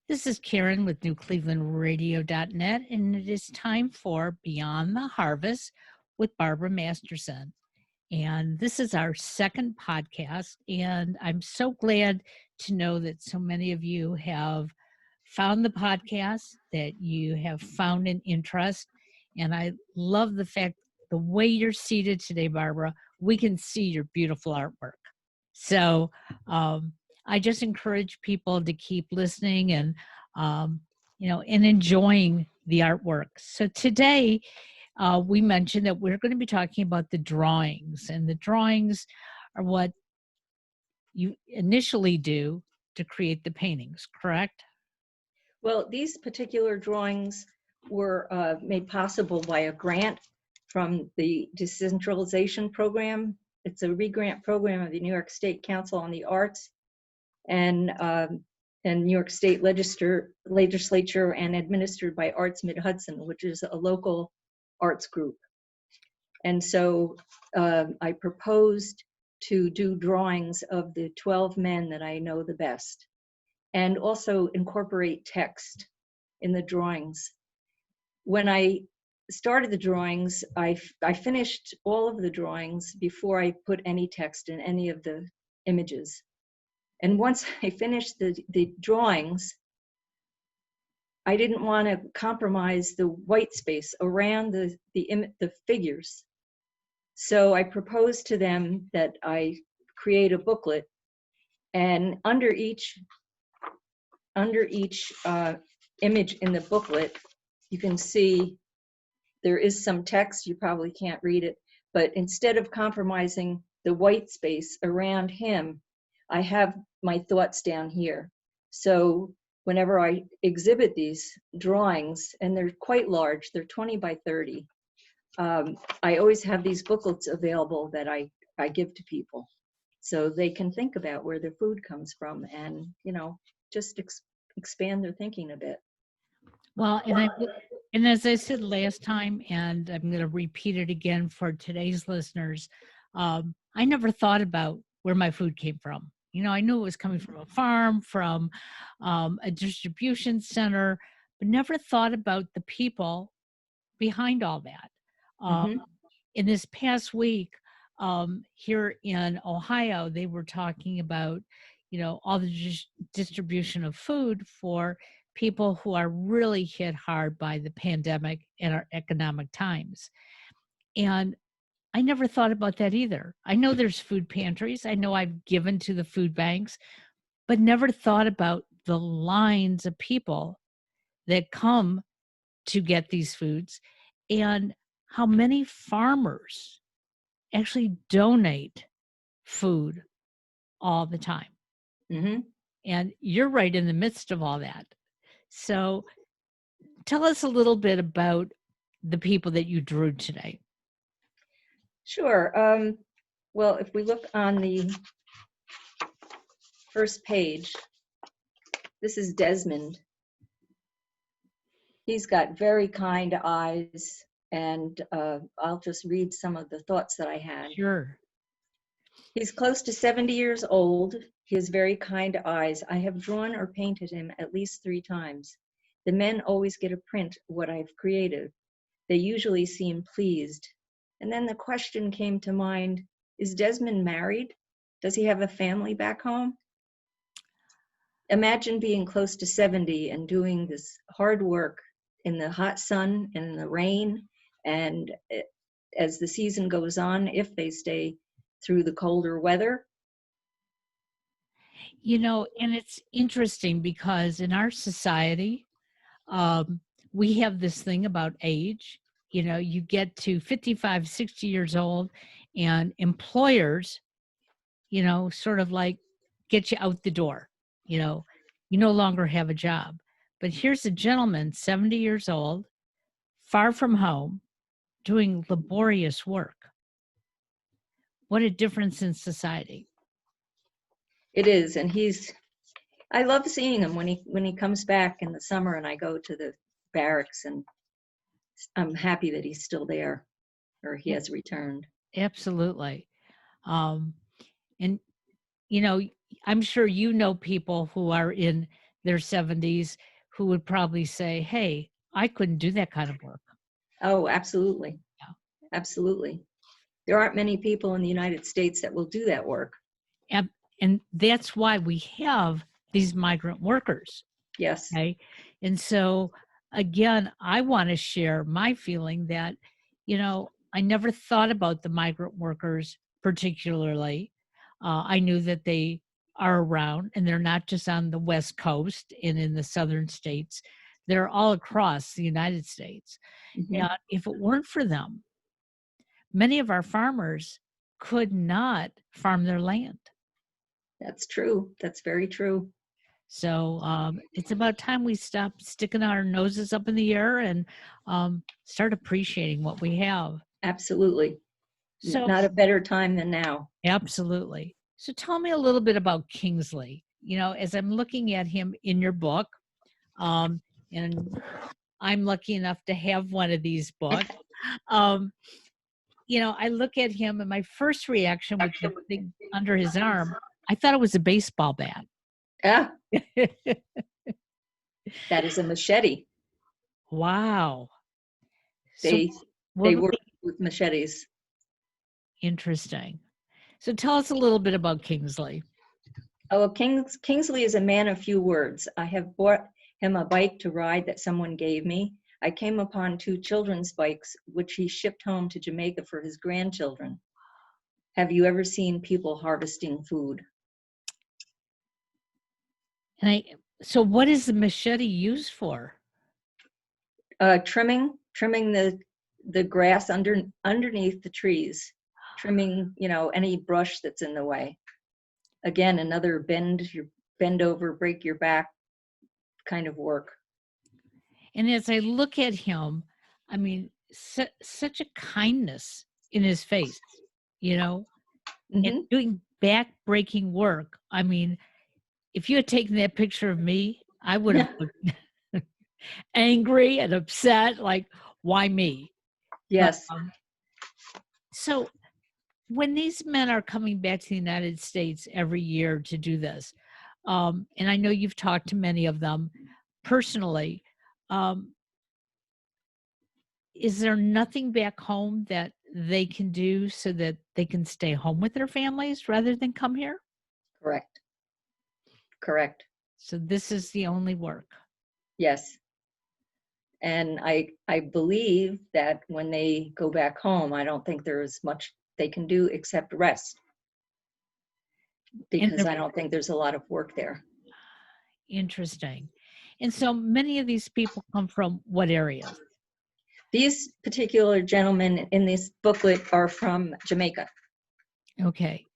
This is Karen with NewClevelandRadio.net, and it is time for Beyond the Harvest with Barbara Masterson. And this is our second podcast, and I'm so glad to know that so many of you have found the podcast, that you have found an interest. And I love the fact the way you're seated today, Barbara, we can see your beautiful artwork. So I just encourage people to keep listening and, and enjoying the artwork. So today, we mentioned that we're going to be talking about the drawings, and the drawings are what you initially do to create the paintings, correct? Well, these particular drawings were made possible by a grant from the Decentralization program. It's a re-grant program of the New York State Council on the Arts and New York State legislature, and administered by Arts Mid-Hudson, which is a local arts group. And so I proposed to do drawings of the 12 men that I know the best, and also incorporate text in the drawings. When I started the drawings, I finished all of the drawings before I put any text in any of the images. And once I finished the drawings, I didn't want to compromise the white space around the figures. So I proposed to them that I create a booklet, and under each image in the booklet, you can see there is some text. You probably can't read it, but instead of compromising the white space around him, I have my thoughts down here. So whenever I exhibit these drawings, and they're quite large, they're 20 by 30, I always have these booklets available that I give to people so they can think about where their food comes from, and just expand their thinking a bit. Well, and as I said last time, and I'm going to repeat it again for today's listeners, I never thought about where my food came from. I knew it was coming from a farm, from a distribution center, but never thought about the people behind all that. In this past week, here in Ohio, they were talking about, all the distribution of food for people who are really hit hard by the pandemic and our economic times. And I never thought about that either. I know there's food pantries. I know I've given to the food banks, but never thought about the lines of people that come to get these foods, and how many farmers actually donate food all the time. Mm-hmm. And you're right in the midst of all that. So tell us a little bit about the people that you drew today. Sure. Well, if we look on the first page, this is Desmond. He's got very kind eyes, and I'll just read some of the thoughts that I had. Sure. He's close to 70 years old. He has very kind eyes. I have drawn or painted him at least 3 times. The men always get a print of what I've created. They usually seem pleased. And then the question came to mind, is Desmond married? Does he have a family back home? Imagine being close to 70 and doing this hard work in the hot sun and in the rain, and as the season goes on, if they stay through the colder weather. And it's interesting because in our society, we have this thing about age. You get to 55, 60 years old, and employers, sort of like get you out the door. You no longer have a job. But here's a gentleman, 70 years old, far from home, doing laborious work. What a difference in society. It is, and I love seeing him when he comes back in the summer, and I go to the barracks, and I'm happy that he's still there, or he has returned. Absolutely. And I'm sure people who are in their 70s who would probably say, hey, I couldn't do that kind of work. Oh, absolutely. Yeah. Absolutely. There aren't many people in the United States that will do that work. And that's why we have these migrant workers. Yes. Okay. And so, again, I want to share my feeling that, I never thought about the migrant workers particularly. I knew that they are around and they're not just on the West Coast and in the southern states, they're all across the United States. Mhm. And if it weren't for them, many of our farmers could not farm their land. That's true. That's very true. So it's about time we stop sticking our noses up in the air and start appreciating what we have. Absolutely. So, Not a better time than now. absolutely. So, tell me a little bit about Kingsley. As I'm looking at him in your book, um, and I'm lucky enough to have one of these books. Um, I look at him, and my first reaction with the thing under his arm, I thought it was a baseball bat. Ah, that is a machete. Wow. So, They what they would work be with machetes. interesting? So, tell us a little bit about Kingsley. Oh, Kingsley is a man of few words. I have bought him a bike to ride that someone gave me. I came upon 2 children's bikes, which he shipped home to Jamaica for his grandchildren. Have you ever seen people harvesting food? And so what is the machete used for? Trimming the grass underneath the trees, trimming, any brush that's in the way. Again, another bend over, break your back kind of work. And as I look at him, I mean, such a kindness in his face, and Hmm. doing back-breaking work. I mean, if you had taken that picture of me, I would have looked angry and upset, like, why me? But Yes. so when these men are coming back to the United States every year to do this, and I know you've talked to many of them personally, um, is there nothing back home that they can do so that they can stay home with their families rather than come here? Correct. Correct. So this is the only work. Yes. And I believe that when they go back home, I don't think there's much they can do except rest, And because they're I don't think there's a lot of work there. interesting. And so many of these people come from what areas? These particular gentlemen in this booklet are from Jamaica. Okay.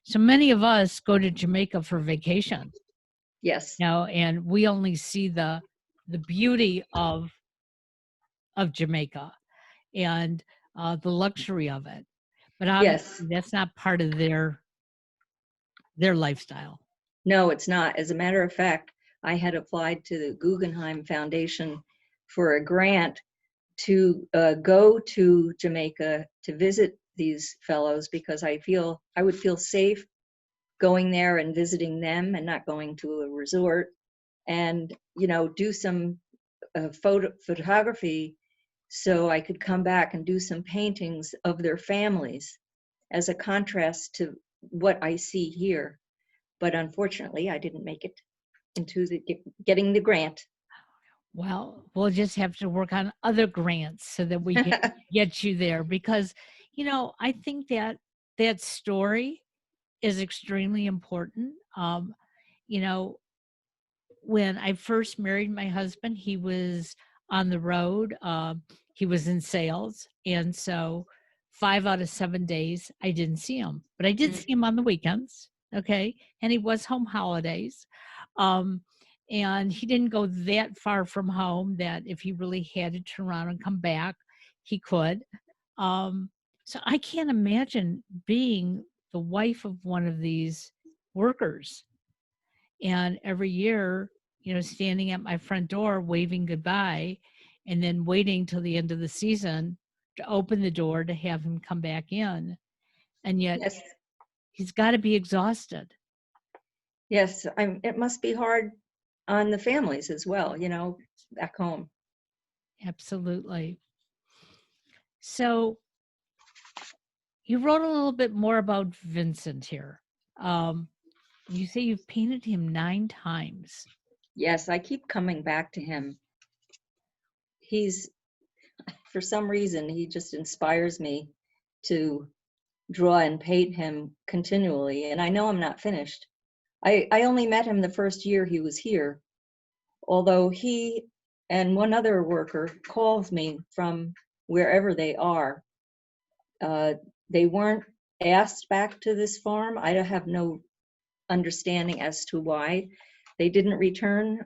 So many of us go to Jamaica for vacation, Yes. and we only see the beauty of Jamaica and the luxury of it. But Yes. obviously that's not part of their lifestyle. No, it's not. As a matter of fact, I had applied to the Guggenheim Foundation for a grant to go to Jamaica to visit these fellows, because I would feel safe going there and visiting them and not going to a resort, and do some photography, so I could come back and do some paintings of their families as a contrast to what I see here. But unfortunately, I didn't make it into getting the grant. Well, we'll just have to work on other grants so that we can get you there because, I think that that story is extremely important. You know, when I first married my husband, he was on the road. He was in sales. And so 5 out of 7 days, I didn't see him, but I did Mm. see him on the weekends. Okay. And he was home holidays. Um, and he didn't go that far from home that if he really had to turn around and come back, he could. Um, so I can't imagine being the wife of one of these workers and every year, standing at my front door waving goodbye and then waiting till the end of the season to open the door to have him come back in. And yet Yes. he's got to be exhausted. Yes. It must be hard on the families as well, you know, back home. Absolutely. So you wrote a little bit more about Vincent here. Um, you say you've painted him 9 times. Yes, I keep coming back to him. He's, for some reason, he just inspires me to draw and paint him continually. And I know I'm not finished. I only met him the first year he was here, although he and one other worker calls me from wherever they are. Uh, they weren't asked back to this farm. I have no understanding as to why they didn't return.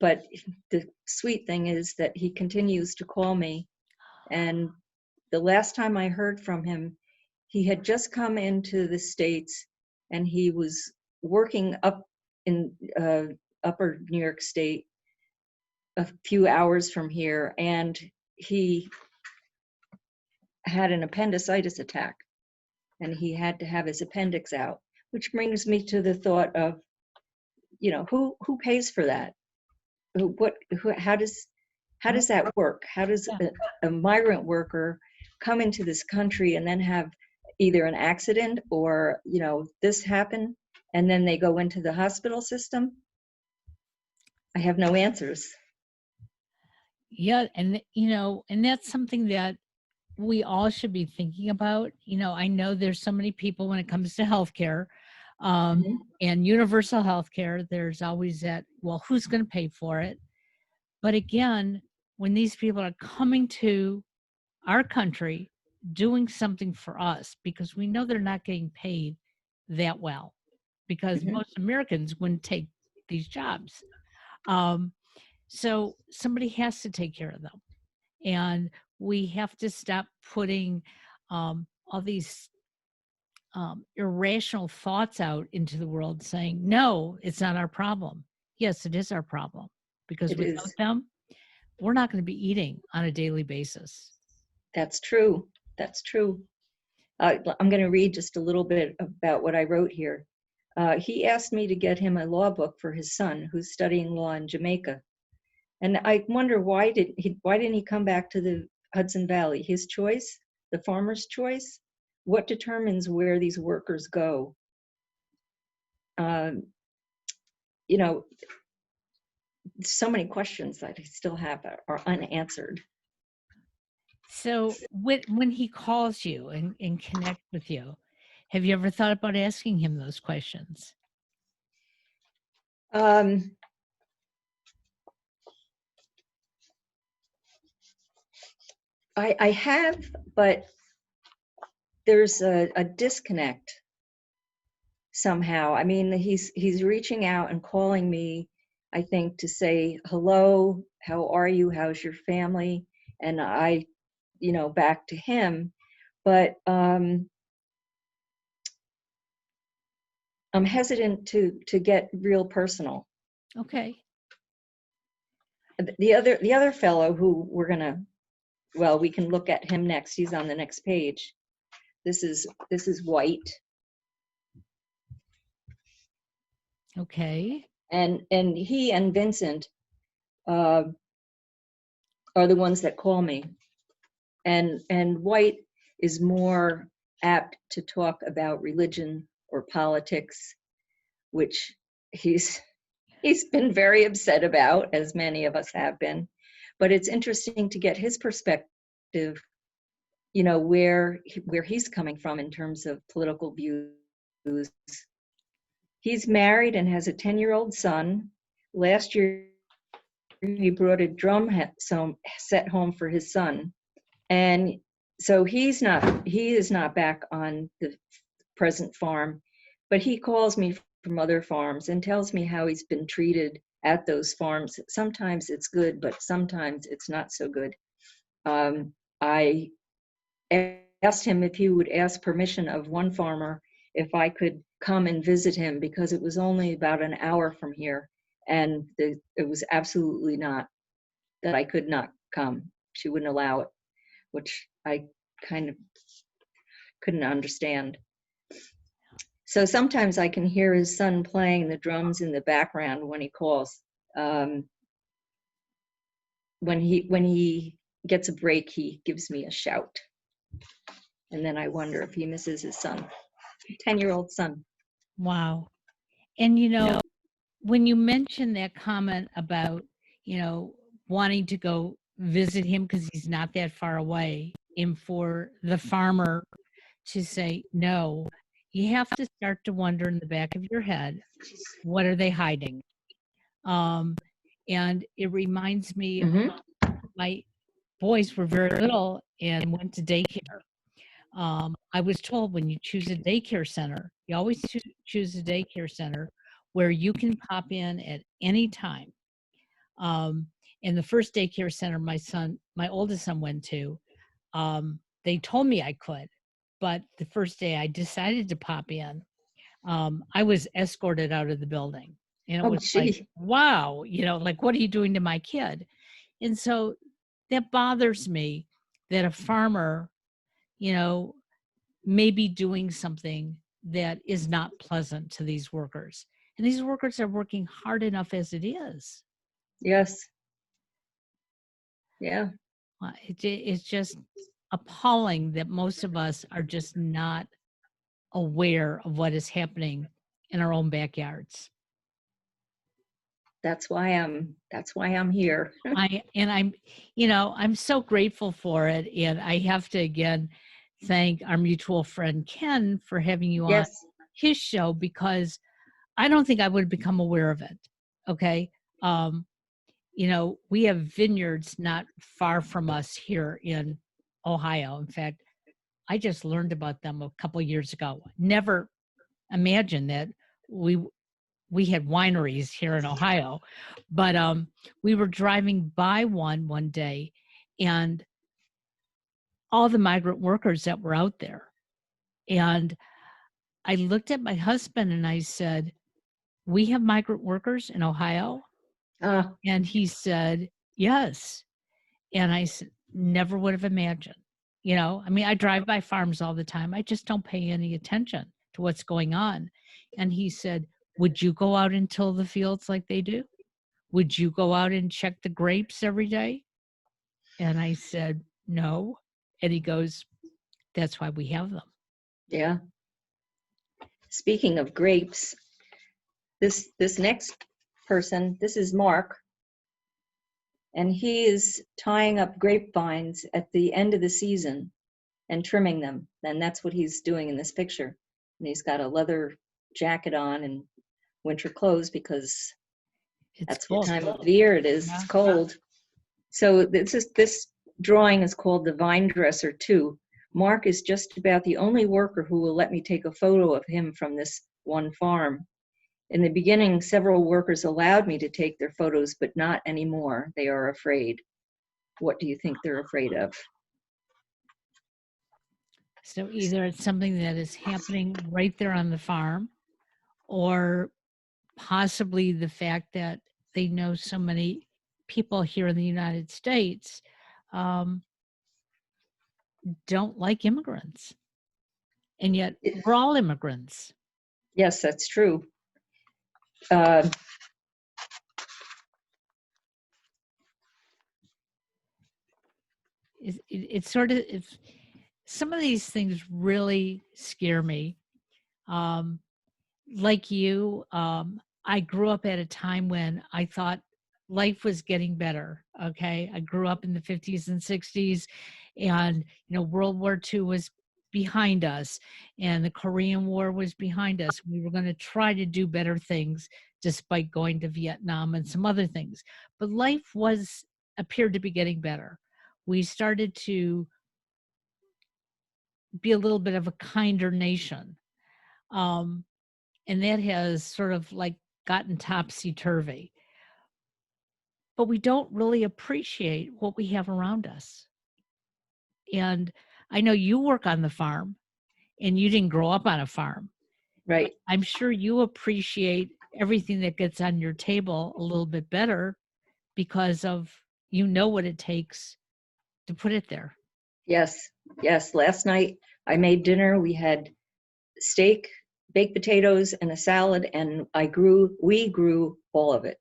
But the sweet thing is that he continues to call me. And the last time I heard from him, he had just come into the States and he was working up in upper New York State, a few hours from here, and he had an appendicitis attack and he had to have his appendix out, which brings me to the thought of, you know, who pays for that? How does that work? How does Yeah. a migrant worker come into this country and then have either an accident or, you know, this happen and then they go into the hospital system? I have no answers. Yeah, and and that's something that we all should be thinking about. I know there's so many people when it comes to healthcare, Mhm, and universal healthcare, there's always that, well, who's going to pay for it? But again, when these people are coming to our country, doing something for us, because we know they're not getting paid that well, because mhm. most Americans wouldn't take these jobs. Um, so somebody has to take care of them. And we have to stop putting all these irrational thoughts out into the world saying, no, it's not our problem. Yes, it is our problem, because It without is. them, we're not going to be eating on a daily basis. That's true. That's true. I'm going to read just a little bit about what I wrote here. He asked me to get him a law book for his son, who's studying law in Jamaica. And I wonder why didn't he come back to the Hudson Valley? His choice, the farmer's choice. What determines where these workers go? Um, you know, so many questions that I still have are unanswered. So when he calls you and connects with you, have you ever thought about asking him those questions? Um, I have, but there's a disconnect somehow. I mean, he's reaching out and calling me, I think, to say hello, how are you, how's your family, and I, you know, back to him. But I'm hesitant to get real personal. Okay. The other fellow who well, we can look at him next. He's on the next page. This is White, Okay. and he and Vincent uh, are the ones that call me. And White is more apt to talk about religion or politics, which he's he's been very upset about, as many of us have been. But it's interesting to get his perspective, you know, where he's coming from in terms of political views. He's married and has a 10-year-old son. Last year, he brought a drum set home for his son. And so he is not back on the present farm, but he calls me from other farms and tells me how he's been treated at those farms. Sometimes it's good, but sometimes it's not so good. I asked him if he would ask permission of one farmer if I could come and visit him, because it was only about an hour from here, and it was absolutely not, that I could not come. She wouldn't allow it, which I kind of couldn't understand. So sometimes I can hear his son playing the drums in the background when he calls. When he gets a break, he gives me a shout. And then I wonder if he misses his son, 10-year-old son. Wow. And when you mentioned that comment about, wanting to go visit him because he's not that far away, and for the farmer to say no, you have to start to wonder in the back of your head, what are they hiding? And it reminds me, Mhm. my boys were very little and went to daycare. I was told when you choose a daycare center, you always choose a daycare center where you can pop in at any time. In the first daycare center my oldest son went to, they told me I could, but the first day I decided to pop in, I was escorted out of the building. And it Oh, was like, gee. wow, like, what are you doing to my kid? And so that bothers me that a farmer, you know, may be doing something that is not pleasant to these workers. And these workers are working hard enough as it is. Yes. Yeah. It's just appalling that most of us are just not aware of what is happening in our own backyards. That's why I'm here. I'm so grateful for it. And I have to again thank our mutual friend Ken for having you on Yes. his show, because I don't think I would have become aware of it. Okay. We have vineyards not far from us here in Ohio. In fact, I just learned about them a couple of years ago. Never imagined that we had wineries here in Ohio, but we were driving by one day, and all the migrant workers that were out there. And I looked at my husband and I said, "We have migrant workers in Ohio?" Uh, And he said, "Yes." And I said, "Never would have imagined." I drive by farms all the time. I just don't pay any attention to what's going on. And he said, "Would you go out and till the fields like they do? Would you go out and check the grapes every day?" And I said, "No." And he goes, "That's why we have them." yeah. Speaking of grapes, this next person, this is Mark, and he is tying up grapevines at the end of the season and trimming them. And that's what he's doing in this picture. And he's got a leather jacket on and winter clothes because It's that's what cool. time of the year it is. Yeah. It's cold. So this drawing is called the Vine Dresser 2. Mark is just about the only worker who will let me take a photo of him from this one farm. In the beginning, several workers allowed me to take their photos, but not anymore. They are afraid. What do you think they're afraid of? So either it's something that is happening right there on the farm, or possibly the fact that they know so many people here in the United States don't like immigrants. And yet we're all immigrants. Yes, that's true. Uh, It's sort of, some of these things really scare me. Um, like you, I grew up at a time when I thought life was getting better. Okay. I grew up in the 50s and 60s, and, World War II was behind us, and the Korean War was behind us. We were going to try to do better things despite going to Vietnam and some other things. But life appeared to be getting better. We started to be a little bit of a kinder nation. Um, and that has sort of like gotten topsy-turvy. But we don't really appreciate what we have around us. And I know you work on the farm, and you didn't grow up on a farm. right. I'm sure you appreciate everything that gets on your table a little bit better because of, what it takes to put it there. Yes. Yes. Last night I made dinner. We had steak, baked potatoes and a salad, and we grew all of it.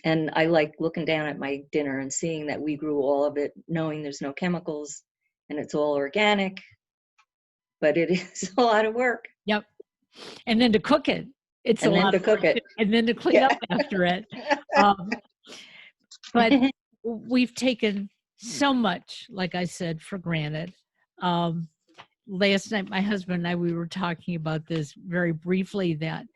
And I like looking down at my dinner and seeing that we grew all of it, knowing there's no chemicals and it's all organic, but it is a lot of work. Yep. And then to cook it, it's And a then lot to of cook work. it. And then to clean Yeah. up after it. Um, but we've taken so much, like I said, for granted. Last night, my husband and I, we were talking about this very briefly, that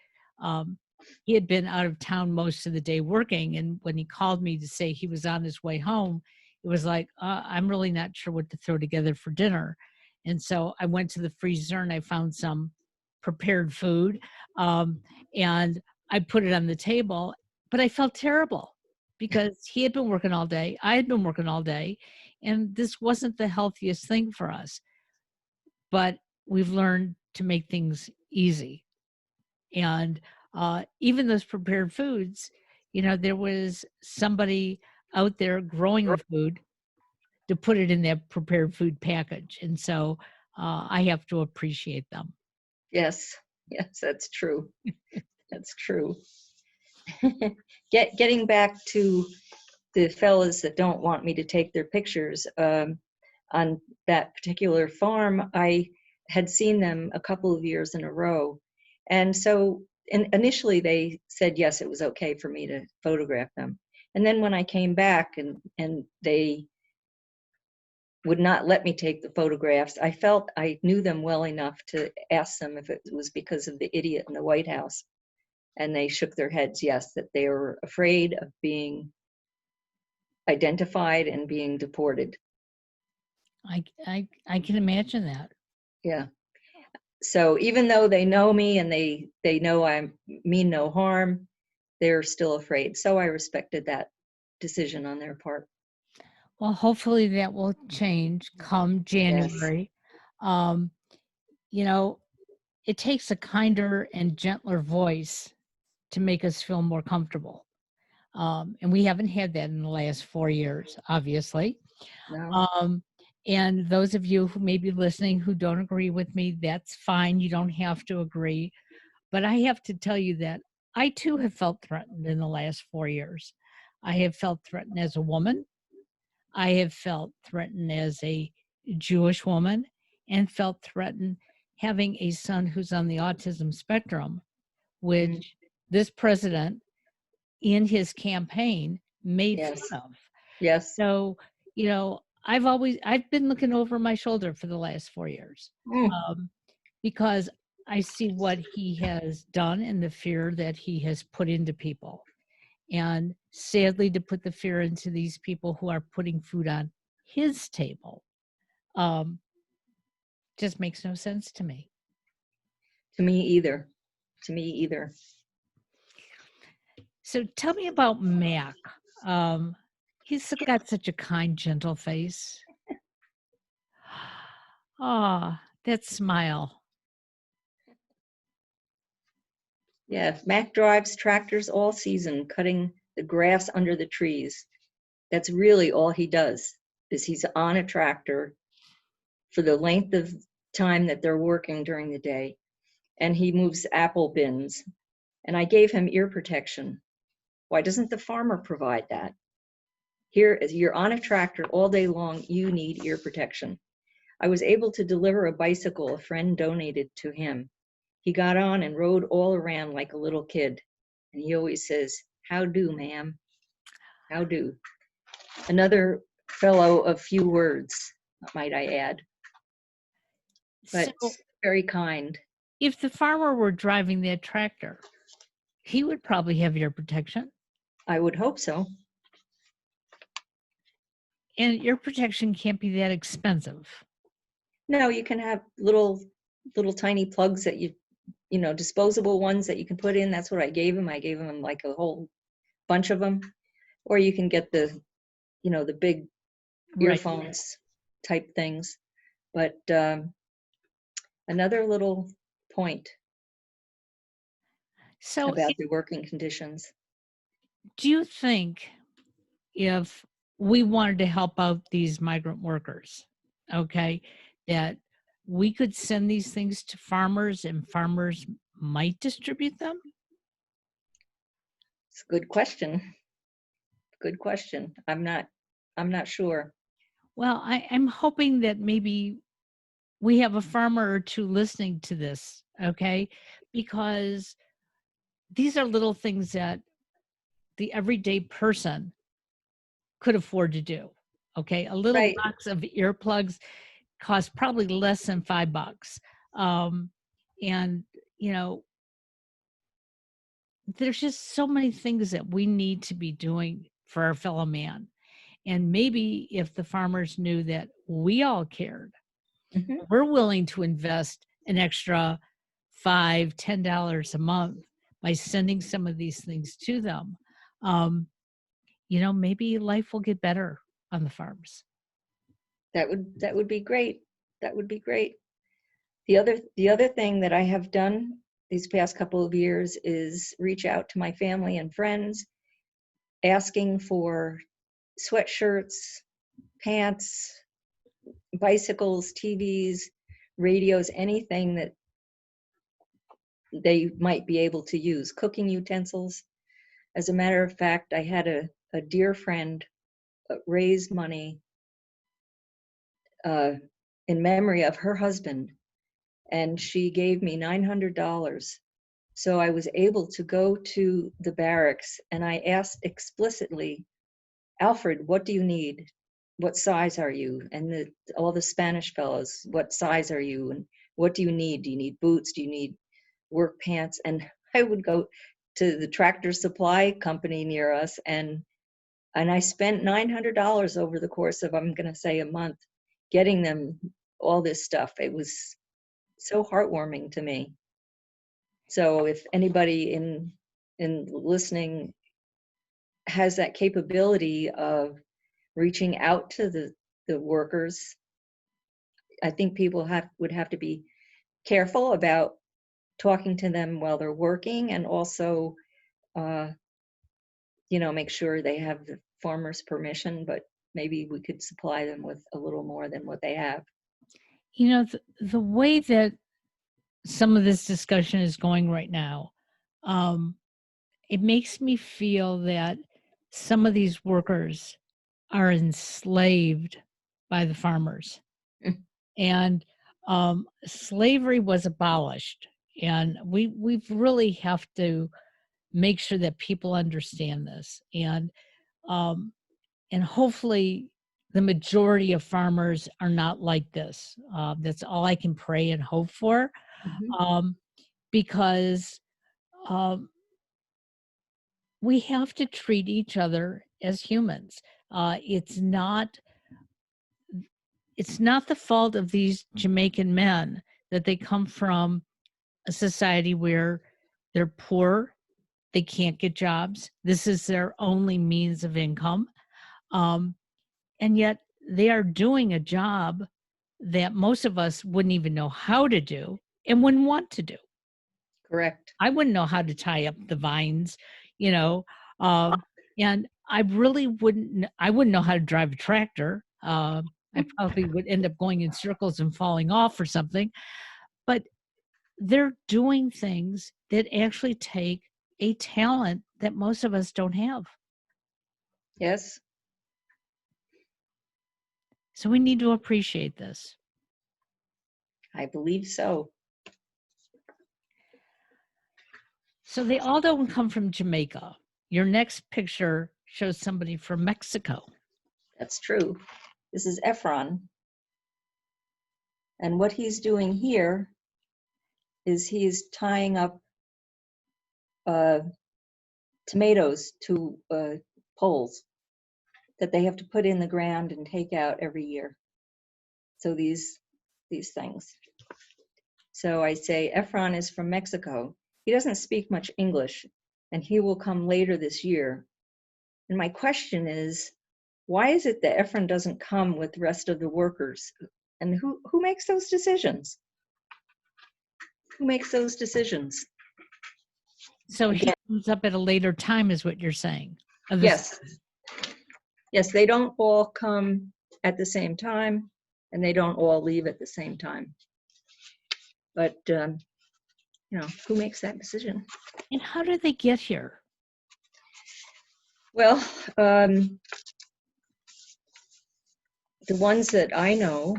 he had been out of town most of the day working. And when he called me to say he was on his way home, it was like, I'm really not sure what to throw together for dinner. And so I went to the freezer and I found some prepared food, and I put it on the table, but I felt terrible because he had been working all day. I had been working all day, and this wasn't the healthiest thing for us. But we've learned to make things easy. And even those prepared foods, there was somebody out there growing the food to put it in that prepared food package. And so I have to appreciate them. Yes, yes, that's true. That's true. Getting back to the fellas that don't want me to take their pictures, on that particular farm, I had seen them a couple of years in a row. And so initially they said, yes, it was okay for me to photograph them. And then when I came back and they would not let me take the photographs, I felt I knew them well enough to ask them if it was because of the idiot in the White House. And they shook their heads, yes, that they were afraid of being identified and being deported. I can imagine that. Yeah. So even though they know me and they know I mean no harm, they're still afraid. So I respected that decision on their part. Well, hopefully that will change come Yes. January. Um, you know, it takes a kinder and gentler voice to make us feel more comfortable. And we haven't had that in the last 4 years, obviously. No. Um, and those of you who may be listening who don't agree with me, that's fine. You don't have to agree. But I have to tell you that I too have felt threatened in the last 4 years. I have felt threatened as a woman. I have felt threatened as a Jewish woman, and felt threatened having a son who's on the autism spectrum, which this president in his campaign made Yes. fun of. Yes. So, I've been looking over my shoulder for the last 4 years, because I see what he has done and the fear that he has put into people. And sadly, to put the fear into these people who are putting food on his table, just makes no sense to me. To me either. To me either. So tell me about Mac. He's got such a kind, gentle face. Ah, that smile. Yeah, Mac drives tractors all season, cutting the grass under the trees. That's really all he does, is he's on a tractor for the length of time that they're working during the day, and he moves apple bins. And I gave him ear protection. Why doesn't the farmer provide that? Here, as you're on a tractor all day long, you need ear protection. I was able to deliver a bicycle a friend donated to him. He got on and rode all around like a little kid. And he always says, "How do, ma'am? How do?" Another fellow of few words, might I add, but So very kind. if the farmer were driving that tractor, he would probably have ear protection. I would hope so. And ear protection can't be that expensive. No, you can have little tiny plugs that disposable ones that you can put in. That's what I gave him. I gave him like a whole bunch of them. Or you can get the big Right. earphones type things. But another little point So about the working conditions. do you think if we wanted to help out these migrant workers, okay, that we could send these things to farmers and farmers might distribute them? It's a good question. Good question. I'm not sure. Well, I'm hoping that maybe we have a farmer or two listening to this, okay? Because these are little things that the everyday person could afford to do. Okay. A little Right. box of earplugs costs probably less than $5. Um, and, you know, there's just so many things that we need to be doing for our fellow man. And maybe if the farmers knew that we all cared, Hmm. we're willing to invest an extra $5, $10 a month by sending some of these things to them. Um, maybe life will get better on the farms. That would be great. That would be great. The other thing that I have done these past couple of years is reach out to my family and friends asking for sweatshirts, pants, bicycles, TVs, radios, anything that they might be able to use, cooking utensils. As a matter of fact, I had a dear friend raise money uh, in memory of her husband, and she gave me $900. So I was able to go to the barracks and I asked explicitly, Alfred, what do you need? What size are you? And all the Spanish fellows, what size are you? And what do you need? Do you need boots? Do you need work pants? And I would go to the Tractor Supply company near us, and I spent $900 over the course of, I'm going to say, a month, getting them all this stuff. It was so heartwarming to me. So if anybody in listening has that capability of reaching out to the workers, I think people would have to be careful about talking to them while they're working, and also uh, make sure they have the farmer's permission, but maybe we could supply them with a little more than what they have. The way that some of this discussion is going right now, um, it makes me feel that some of these workers are enslaved by the farmers. And slavery was abolished. And we've really have to make sure that people understand this. Um, and hopefully the majority of farmers are not like this. That's all I can pray and hope for, Mhm. um, because um, we have to treat each other as humans. It's not the fault of these Jamaican men that they come from a society where they're poor, they can't get jobs. This is their only means of income. Um, and yet they are doing a job that most of us wouldn't even know how to do and wouldn't want to do. Correct. I wouldn't know how to tie up the vines, you know, and I wouldn't know how to drive a tractor. I probably would end up going in circles and falling off or something. But they're doing things that actually take a talent that most of us don't have. Yes, So we need to appreciate this. I believe so. So they all don't come from Jamaica. Your next picture shows somebody from Mexico. That's true. This is Ephron. And what he's doing here is he's tying up uh, tomatoes to poles that they have to put in the ground and take out every year. So these things. So I say Ephron is from Mexico. He doesn't speak much English, and he will come later this year. And my question is, why is it that Ephron doesn't come with the rest of the workers? And who makes those decisions? Who makes those decisions? So he Again, comes up at a later time, is what you're saying. yes. Yes, they don't all come at the same time, and they don't all leave at the same time. But, who makes that decision? And how do they get here? Well, the ones that I know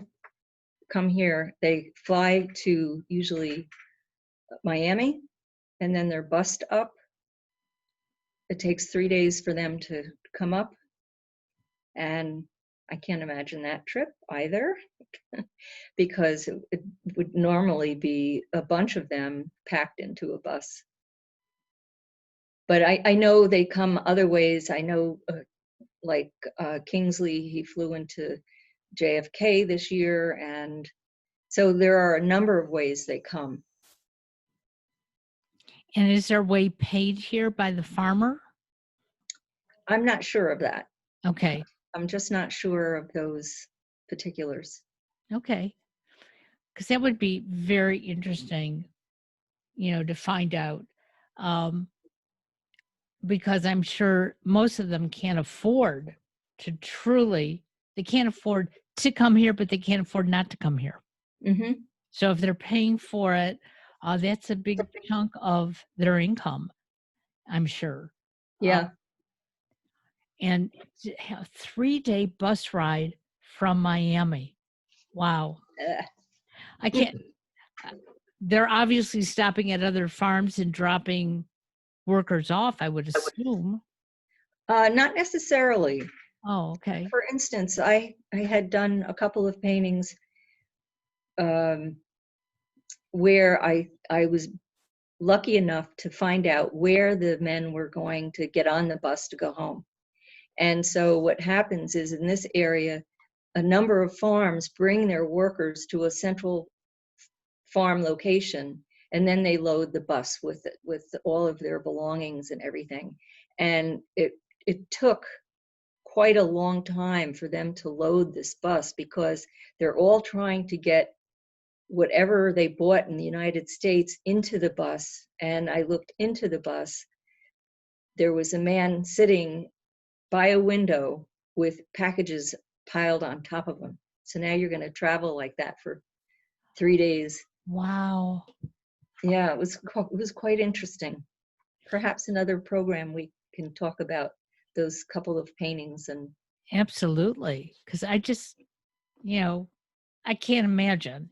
come here, they fly to usually Miami, and then they're bussed up. It takes 3 days for them to come up, and I can't imagine that trip either, because it would normally be a bunch of them packed into a bus. But I know they come other ways. I know, like Kingsley, he flew into JFK this year, and so there are a number of ways they come. And is their way paid here by the farmer? I'm not sure of that. Okay. I'm just not sure of those particulars. Okay. Because that would be very interesting, to find out. Because I'm sure most of them can't afford they can't afford to come here, but they can't afford not to come here. Hmm. So if they're paying for it, that's a big chunk of their income, I'm sure. Yeah. And a 3-day bus ride from Miami. Wow. I can't. They're obviously stopping at other farms and dropping workers off, I would assume. Not necessarily. Oh, okay. For instance, I had done a couple of paintings where I was lucky enough to find out where the men were going to get on the bus to go home. And so what happens is, in this area, a number of farms bring their workers to a central farm location, and then they load the bus with it, with all of their belongings and everything. And it took quite a long time for them to load this bus, because they're all trying to get whatever they bought in the United States into the bus. And I looked into the bus. There was a man sitting by a window with packages piled on top of him. So now you're going to travel like that for 3 days. Wow. Yeah, it was quite interesting. Perhaps another program we can talk about those couple of paintings. And Absolutely. Because I just, I can't imagine.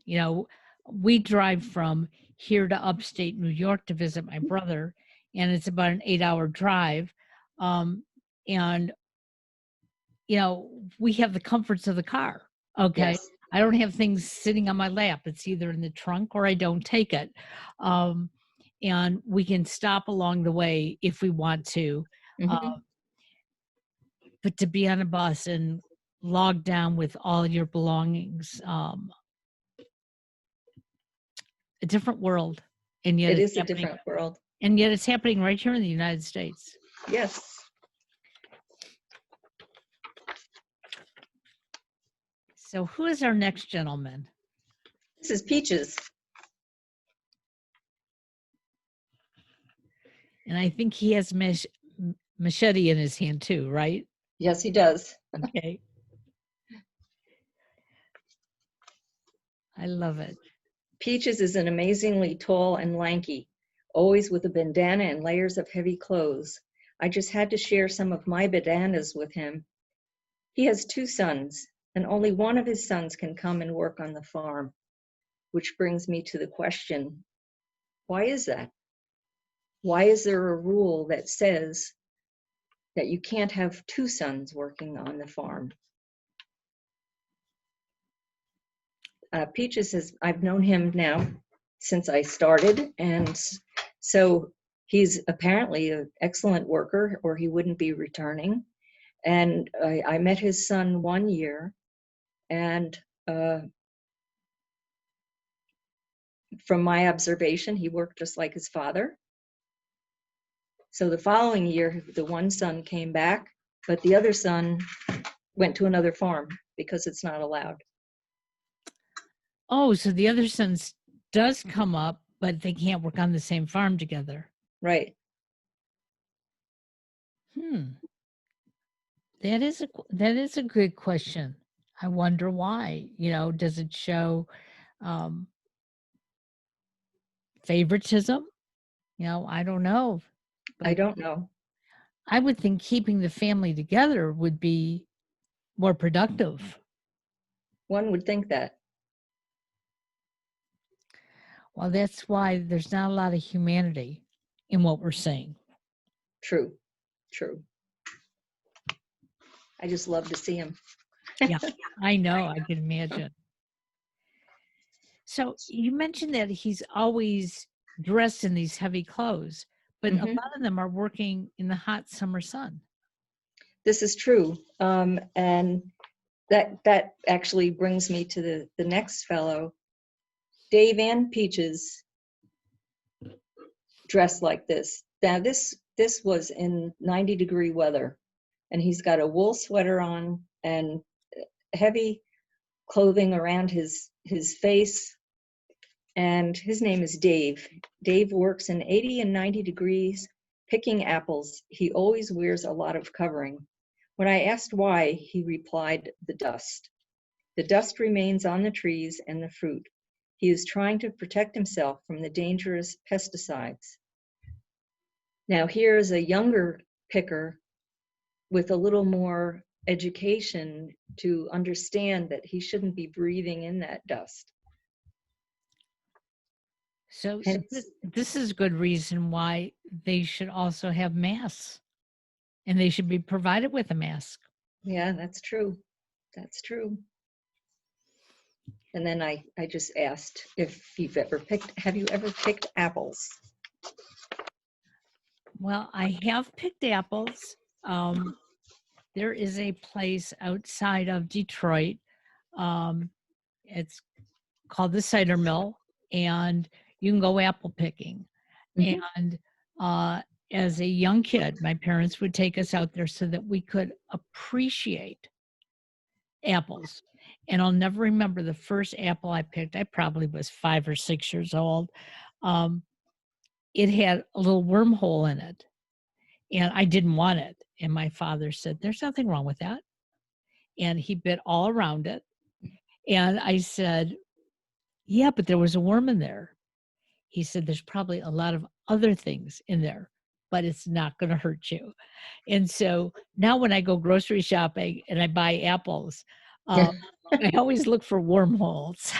We drive from here to upstate New York to visit my brother, and it's about an 8-hour drive. And, we have the comforts of the car. Okay. yes. I don't have things sitting on my lap. It's either in the trunk or I don't take it. And we can stop along the way if we want to. Hmm. But to be on a bus and logged down with all your belongings, a different world, and yet It it's is a happening, different world. and yet it's happening right here in the United States. Yes. So who is our next gentleman? This is Peaches. And I think he has machete in his hand too, right? Yes, he does. Okay. I love it. Peaches is an amazingly tall and lanky, always with a bandana and layers of heavy clothes. I just had to share some of my bandanas with him. He has 2 sons, and only one of his sons can come and work on the farm, which brings me to the question, why is that? Why is there a rule that says that you can't have 2 sons working on the farm? Peaches I've known him now since I started, and so he's apparently an excellent worker, or he wouldn't be returning. And I met his son one year, and from my observation, he worked just like his father. So the following year, the one son came back, but the other son went to another farm because it's not allowed. Oh, so the other sons does come up, but they can't work on the same farm together. Right. That is a good question. I wonder why. Does it show favoritism? I don't know. I But don't know. I would think keeping the family together would be more productive. One would think that. Well, that's why there's not a lot of humanity in what we're saying. True, true. I just love to see him. Yeah, I know. I can imagine. So you mentioned that he's always dressed in these heavy clothes, but a Mhm. lot of them are working in the hot summer sun. This is true. And that actually brings me to the next fellow. Dave and Peaches dressed like this. Now this was in 90-degree weather, and he's got a wool sweater on and heavy clothing around his face. And his name is Dave. Dave works in 80 and 90 degrees picking apples. He always wears a lot of covering. When I asked why, he replied, "The dust. The dust remains on the trees and the fruit. He is trying to protect himself from the dangerous pesticides." Now, here's a younger picker with a little more education to understand that he shouldn't be breathing in that dust. So Hence, this is a good reason why they should also have masks, and they should be provided with a mask. yeah, that's true. That's true. And then I just asked if have you ever picked apples? Well, I have picked apples. There is a place outside of Detroit. It's called the Cider Mill, and you can go apple picking. Mhm. And as a young kid, my parents would take us out there so that we could appreciate apples. And I'll never remember the first apple I picked. I probably was 5 or 6 years old. It had a little wormhole in it, and I didn't want it. And my father said, "There's nothing wrong with that." And he bit all around it. And I said, "Yeah, but there was a worm in there." He said, "There's probably a lot of other things in there, but it's not going to hurt you." And so now when I go grocery shopping and I buy apples, I always look for wormholes.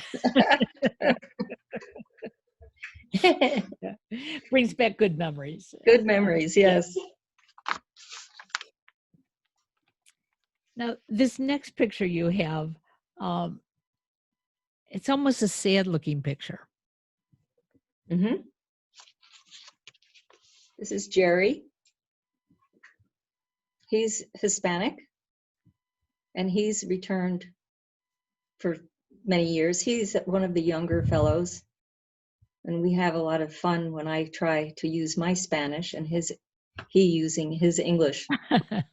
Brings back good memories. Good memories, yes. Now, this next picture you have, it's almost a sad looking picture. Mhm. This is Jerry. He's Hispanic, and he's returned for many years. He's one of the younger fellows, and we have a lot of fun when I try to use my Spanish and he using his English.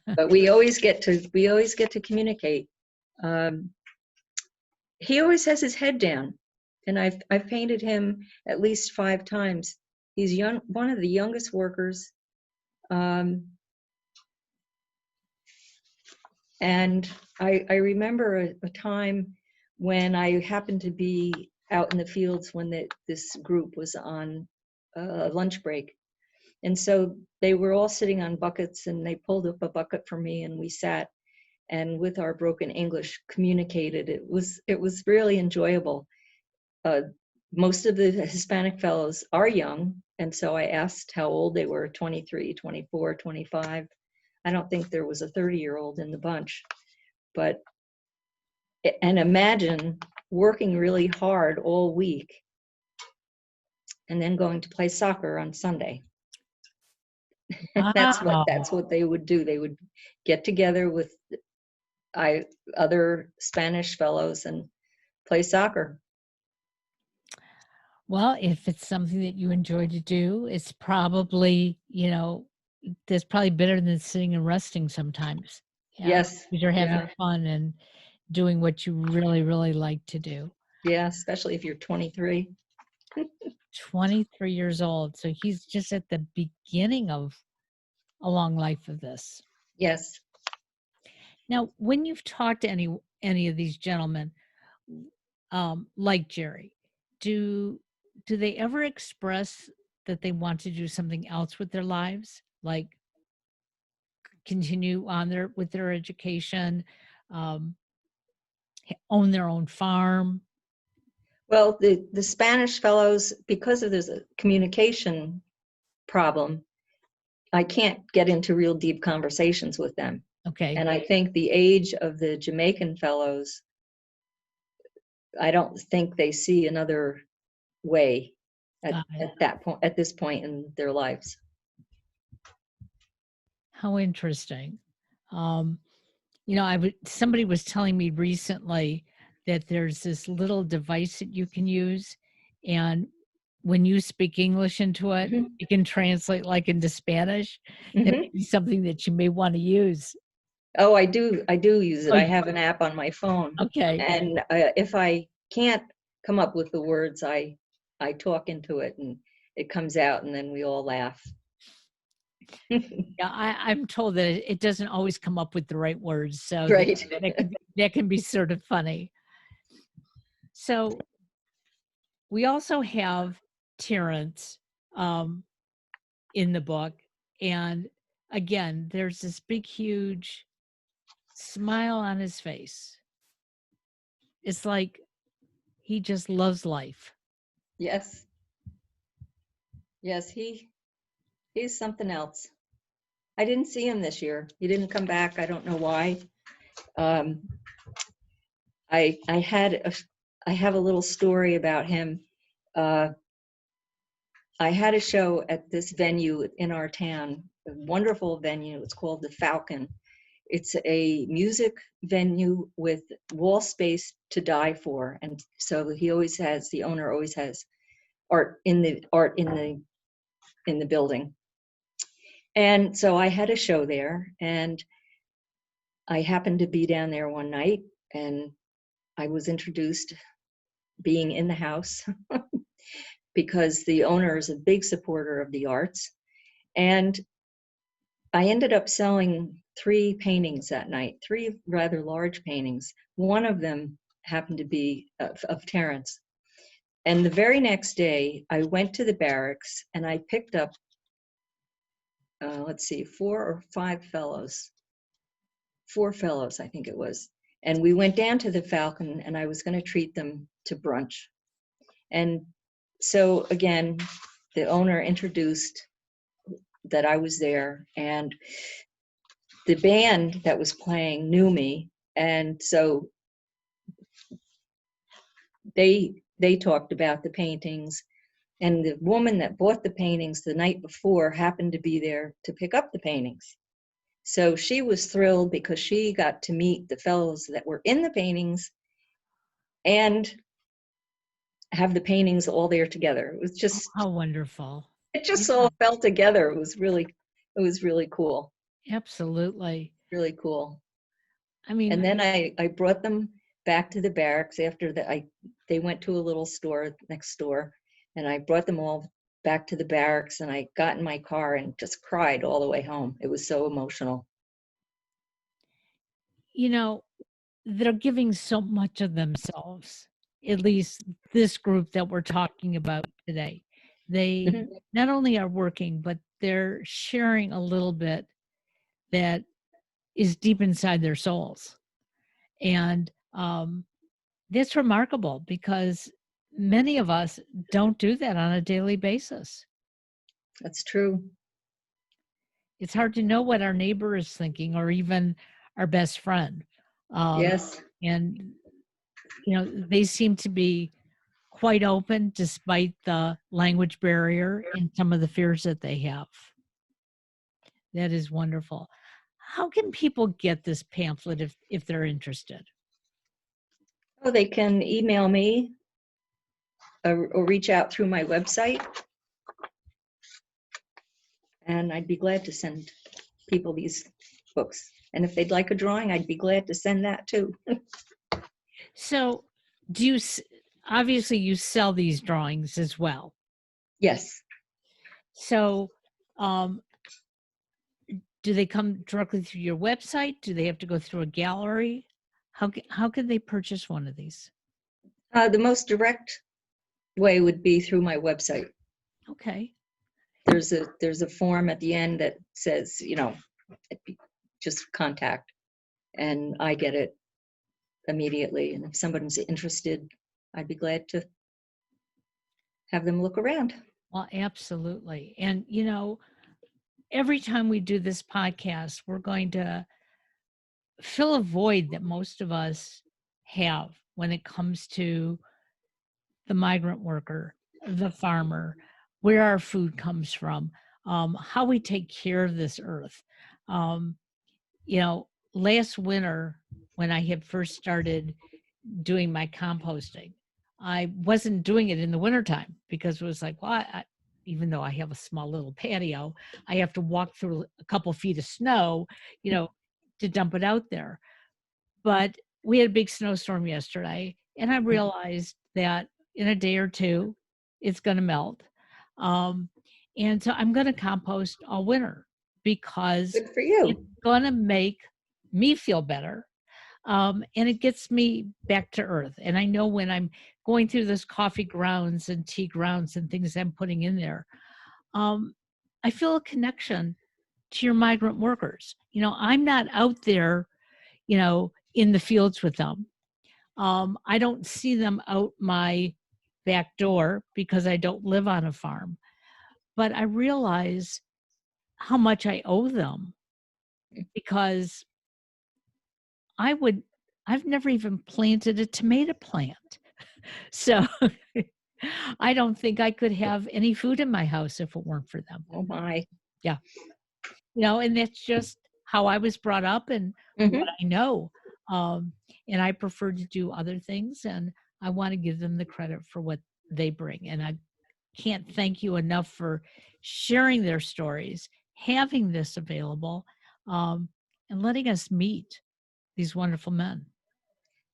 But we always get to communicate. He always has his head down, and I've painted him at least 5 times. He's one of the youngest workers. And I remember a time when I happened to be out in the fields when this group was on lunch break. And so they were all sitting on buckets, and they pulled up a bucket for me, and we sat and with our broken English communicated. It was really enjoyable. Most of the Hispanic fellows are young, and so I asked how old they were, 23, 24, 25. I don't think there was a 30-year-old in the bunch. And imagine working really hard all week and then going to play soccer on Sunday. That's what they would do. They would get together with other Spanish fellows and play soccer. Well, if it's something that you enjoy to do, it's probably, that's probably better than sitting and resting sometimes. Yeah, Yes. because you're having Yeah. fun and doing what you really, really like to do. Yeah, especially if you're 23. 23 years old. So he's just at the beginning of a long life of this. Yes. Now, when you've talked to any of these gentlemen, like Jerry, do do they ever express that they want to do something else with their lives, like continue on with their education, um, own their own farm? Well, the Spanish fellows, because of this communication problem, I can't get into real deep conversations with them. Okay, And I think the age of the Jamaican fellows, I don't think they see another way got it. at that point, at this point in their lives. How interesting. Um, somebody was telling me recently that there's this little device that you can use, and when you speak English into it, Mhm. it can translate like into Spanish. That may Mhm. be something that you may want to use. Oh, I do use it. Oh, I have an app on my phone, okay. and if I can't come up with the words, I talk into it, and it comes out, and then we all laugh. Yeah, I'm told that it doesn't always come up with the right words, so Right. that can be sort of funny. So we also have Terrence um, in the book, and again, there's this big, huge smile on his face. It's like he just loves life. Yes. Yes, he's something else. I didn't see him this year. He didn't come back. I don't know why. Um, I had I have a little story about him. Uh, I had a show at this venue in our town, a wonderful venue. It's called the Falcon. It's a music venue with wall space to die for, and so the owner always has art in the building. And so I had a show there, and I happened to be down there one night, and I was introduced being in the house because the owner is a big supporter of the arts. And I ended up selling 3 paintings that night, 3 rather large paintings. One of them happened to be of Terrence. And the very next day, I went to the barracks and I picked up, let's see, 4 or 5 fellows, 4 fellows, I think it was. And we went down to the Falcon, and I was going to treat them to brunch. And so again, the owner introduced that I was there, and the band that was playing knew me. And so they talked about the paintings. And the woman that bought the paintings the night before happened to be there to pick up the paintings. So she was thrilled because she got to meet the fellows that were in the paintings and have the paintings all there together. It was Oh, just, how wonderful. it just Yeah, all fell together. It was really cool, absolutely. really cool. I mean, And then I brought them back to the barracks after they went to a little store next door, and I brought them all back to the barracks, and I got in my car and just cried all the way home. It was so emotional. you know, they're giving so much of themselves, at least this group that we're talking about today. They Mhm. not only are working, but they're sharing a little bit that is deep inside their souls. And that's remarkable because many of us don't do that on a daily basis. That's true. It's hard to know what our neighbor is thinking or even our best friend. Um, Yes. and, they seem to be quite open despite the language barrier and some of the fears that they have. That is wonderful. How can people get this pamphlet if they're interested? Oh, they can email me or reach out through my website, and I'd be glad to send people these books. And if they'd like a drawing, I'd be glad to send that too. So, do you obviously you sell these drawings as well? Yes. So, um, do they come directly through your website? Do they have to go through a gallery? How can they purchase one of these? The most direct way would be through my website. Okay. There's a form at the end that says, just contact, and I get it immediately. And if someone's interested, I'd be glad to have them look around. Well, absolutely. And, every time we do this podcast, we're going to fill a void that most of us have when it comes to the migrant worker, the farmer, where our food comes from, how we take care of this earth. Um, Last winter, when I had first started doing my composting, I wasn't doing it in the wintertime because it was like, well, even though I have a small little patio, I have to walk through a couple feet of snow, to dump it out there. But we had a big snowstorm yesterday, and I realized that in a day or two, it's going to melt. And so I'm going to compost all winter because Good for it's you. going to make me feel better. And it gets me back to earth. And I know when I'm going through those coffee grounds and tea grounds and things I'm putting in there, I feel a connection to your migrant workers. I'm not out there, in the fields with them. I don't see them out my back door because I don't live on a farm. But I realize how much I owe them because I've never even planted a tomato plant. So I don't think I could have any food in my house if it weren't for them. Oh my. Yeah. And that's just how I was brought up and Mm-hmm. what I know. And I prefer to do other things, and I want to give them the credit for what they bring. And I can't thank you enough for sharing their stories, having this available, and letting us meet these wonderful men.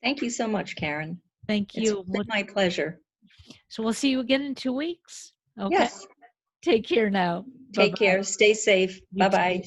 Thank you so much, Karen. Thank you. It's my pleasure. So we'll see you again in 2 weeks. Okay. Yes. Take care now. Take care. Stay safe. You too. Bye-bye.